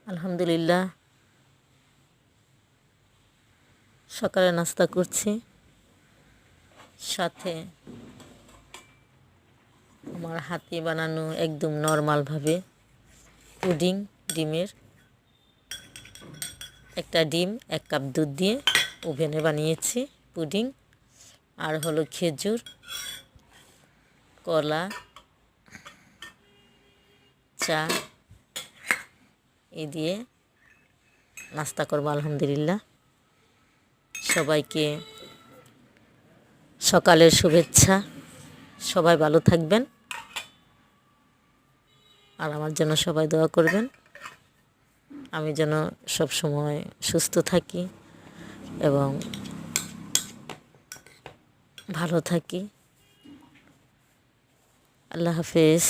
আলহামদুলিল্লাহ, সকালে নাস্তা করছি, সাথে আমার হাতে বানানো একদম নর্মালভাবে পুডিং, ডিমের একটা ডিম 1 কাপ দুধ দিয়ে ওভেনে বানিয়েছি পুডিং। আর হলো খেজুর, কলা, চা এই দিয়ে নাস্তা করবো আলহামদুলিল্লাহ। সবাইকে সকালের শুভেচ্ছা। সবাই ভালো থাকবেন আর আমার জন্য সবাই দোয়া করবেন, আমি যেন সব সময় সুস্থ থাকি এবং ভালো থাকি। আল্লাহ হাফেজ।